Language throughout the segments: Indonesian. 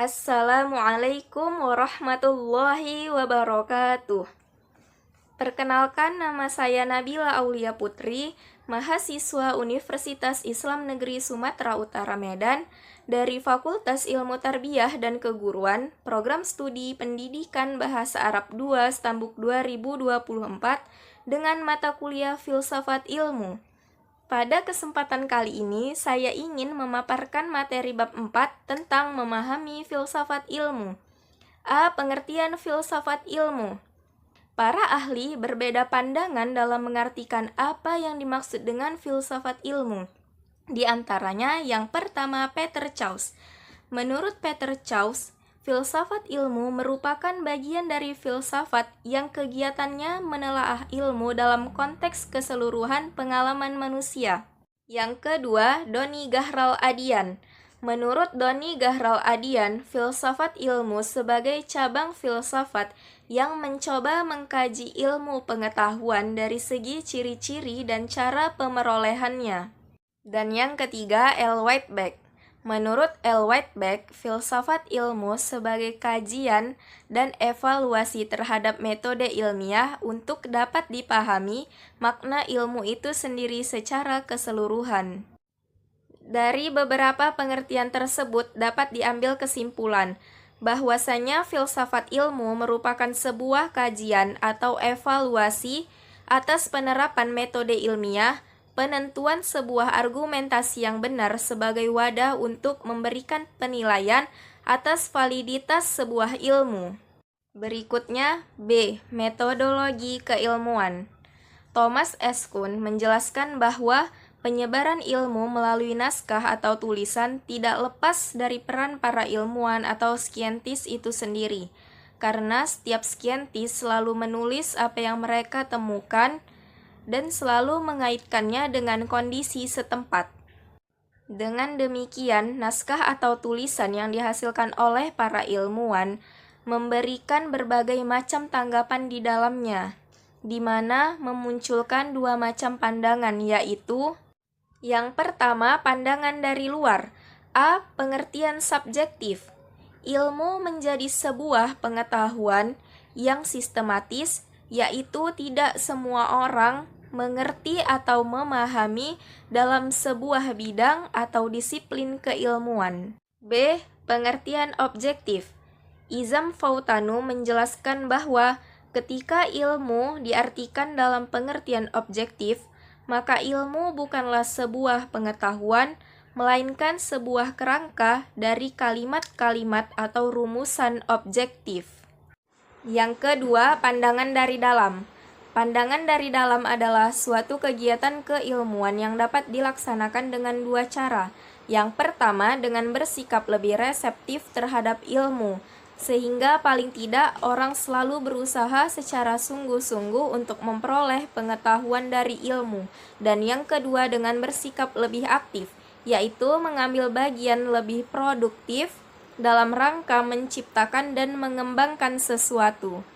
Assalamualaikum warahmatullahi wabarakatuh. Perkenalkan, nama saya Nabila Aulia Putri, mahasiswa Universitas Islam Negeri Sumatera Utara Medan dari Fakultas Ilmu Tarbiyah dan Keguruan, Program Studi Pendidikan Bahasa Arab 2 Stambuk 2024 dengan mata kuliah Filsafat Ilmu. Pada kesempatan kali ini, saya ingin memaparkan materi bab 4 tentang memahami filsafat ilmu. A. Pengertian filsafat ilmu. Para ahli berbeda pandangan dalam mengartikan apa yang dimaksud dengan filsafat ilmu. Di antaranya, yang pertama, Peter Chaus. Menurut Peter Chaus, filsafat ilmu merupakan bagian dari filsafat yang kegiatannya menelaah ilmu dalam konteks keseluruhan pengalaman manusia. Yang kedua, Doni Gahral Adian. Menurut Doni Gahral Adian, filsafat ilmu sebagai cabang filsafat yang mencoba mengkaji ilmu pengetahuan dari segi ciri-ciri dan cara pemerolehannya. Dan yang ketiga, L. Whiteback. Menurut L. Whiteback, filsafat ilmu sebagai kajian dan evaluasi terhadap metode ilmiah untuk dapat dipahami makna ilmu itu sendiri secara keseluruhan. Dari beberapa pengertian tersebut dapat diambil kesimpulan bahwasanya filsafat ilmu merupakan sebuah kajian atau evaluasi atas penerapan metode ilmiah, penentuan sebuah argumentasi yang benar sebagai wadah untuk memberikan penilaian atas validitas sebuah ilmu. Berikutnya, B. Metodologi keilmuan. Thomas S. Kuhn menjelaskan bahwa penyebaran ilmu melalui naskah atau tulisan tidak lepas dari peran para ilmuwan atau skientis itu sendiri, karena setiap skientis selalu menulis apa yang mereka temukan dan selalu mengaitkannya dengan kondisi setempat. Dengan demikian, naskah atau tulisan yang dihasilkan oleh para ilmuwan memberikan berbagai macam tanggapan di dalamnya, di mana memunculkan dua macam pandangan, yaitu yang pertama, pandangan dari luar. A. Pengertian subjektif. Ilmu menjadi sebuah pengetahuan yang sistematis, yaitu tidak semua orang mengerti atau memahami dalam sebuah bidang atau disiplin keilmuan. B. Pengertian objektif. Izam Fautanu menjelaskan bahwa ketika ilmu diartikan dalam pengertian objektif, maka ilmu bukanlah sebuah pengetahuan, melainkan sebuah kerangka dari kalimat-kalimat atau rumusan objektif. Yang kedua, pandangan dari dalam. Pandangan dari dalam adalah suatu kegiatan keilmuan yang dapat dilaksanakan dengan dua cara. Yang pertama, dengan bersikap lebih reseptif terhadap ilmu, sehingga paling tidak orang selalu berusaha secara sungguh-sungguh untuk memperoleh pengetahuan dari ilmu. Dan yang kedua, dengan bersikap lebih aktif, yaitu mengambil bagian lebih produktif dalam rangka menciptakan dan mengembangkan sesuatu.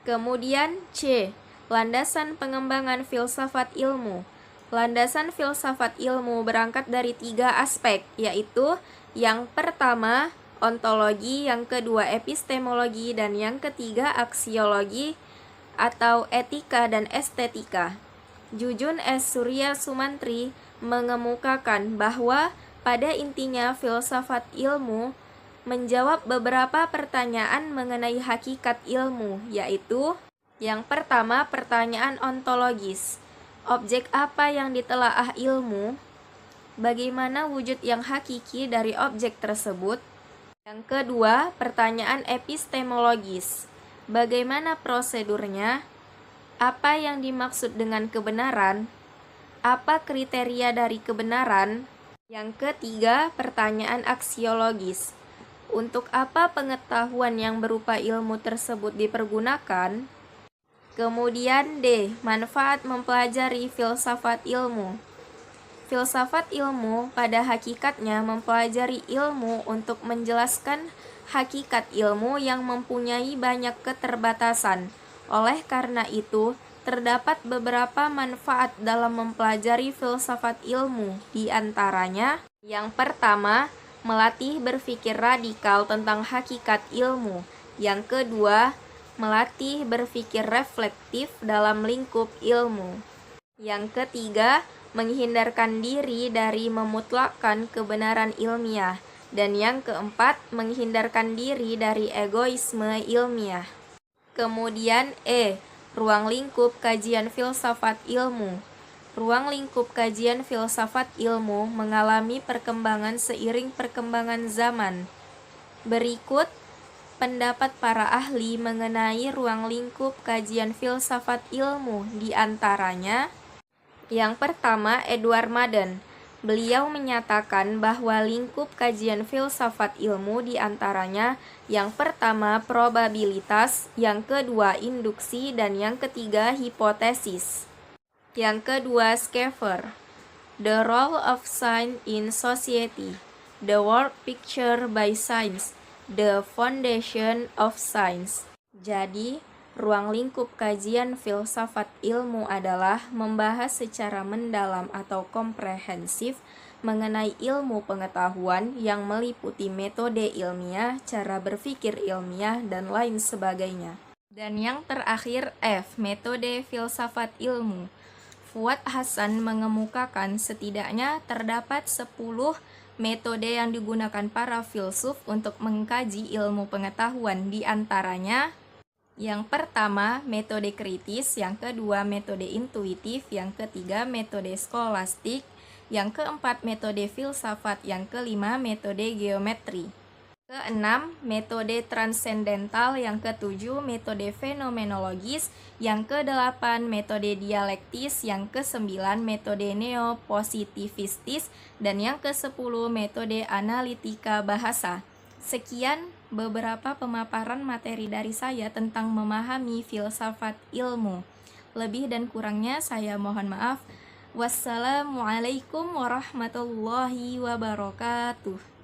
Kemudian C. Landasan pengembangan filsafat ilmu. Landasan filsafat ilmu berangkat dari 3 aspek, yaitu yang pertama, ontologi, yang kedua, epistemologi, dan yang ketiga, aksiologi atau etika dan estetika. Jujun S. Surya Sumantri mengemukakan bahwa pada intinya filsafat ilmu menjawab beberapa pertanyaan mengenai hakikat ilmu, yaitu yang pertama, pertanyaan ontologis. Objek apa yang ditelaah ilmu? Bagaimana wujud yang hakiki dari objek tersebut? Yang kedua, pertanyaan epistemologis. Bagaimana prosedurnya? Apa yang dimaksud dengan kebenaran? Apa kriteria dari kebenaran? Yang ketiga, pertanyaan aksiologis. Untuk apa pengetahuan yang berupa ilmu tersebut dipergunakan? Kemudian D. Manfaat mempelajari filsafat ilmu. Filsafat ilmu pada hakikatnya mempelajari ilmu untuk menjelaskan hakikat ilmu yang mempunyai banyak keterbatasan. Oleh karena itu, terdapat beberapa manfaat dalam mempelajari filsafat ilmu, di antaranya yang pertama, melatih berpikir radikal tentang hakikat ilmu. Yang kedua, melatih berpikir reflektif dalam lingkup ilmu. Yang ketiga, menghindarkan diri dari memutlakkan kebenaran ilmiah. Dan yang keempat, menghindarkan diri dari egoisme ilmiah. Kemudian ruang lingkup kajian filsafat ilmu. Ruang lingkup kajian filsafat ilmu mengalami perkembangan seiring perkembangan zaman. Berikut pendapat para ahli mengenai ruang lingkup kajian filsafat ilmu, di antaranya. Yang pertama, Edward Madden. Beliau menyatakan bahwa lingkup kajian filsafat ilmu di antaranya yang pertama probabilitas, yang kedua induksi, dan yang ketiga hipotesis. Yang kedua, Schaeffer. The Role of Science in Society. The World Picture by Science. The Foundation of Science. Jadi, ruang lingkup kajian filsafat ilmu adalah membahas secara mendalam atau komprehensif mengenai ilmu pengetahuan yang meliputi metode ilmiah, cara berpikir ilmiah, dan lain sebagainya. Dan yang terakhir, metode filsafat ilmu. Fuad Hasan mengemukakan setidaknya terdapat 10 metode yang digunakan para filsuf untuk mengkaji ilmu pengetahuan, di antaranya yang pertama metode kritis, yang kedua metode intuitif, yang ketiga metode skolastik, yang keempat metode filsafat, yang kelima metode geometri. Keenam, metode transendental, yang ketujuh metode fenomenologis, yang kedelapan metode dialektis, yang kesembilan metode neopositivistis, dan yang kesepuluh metode analitika bahasa. Sekian beberapa pemaparan materi dari saya tentang memahami filsafat ilmu. Lebih dan kurangnya saya mohon maaf. Wassalamualaikum warahmatullahi wabarakatuh.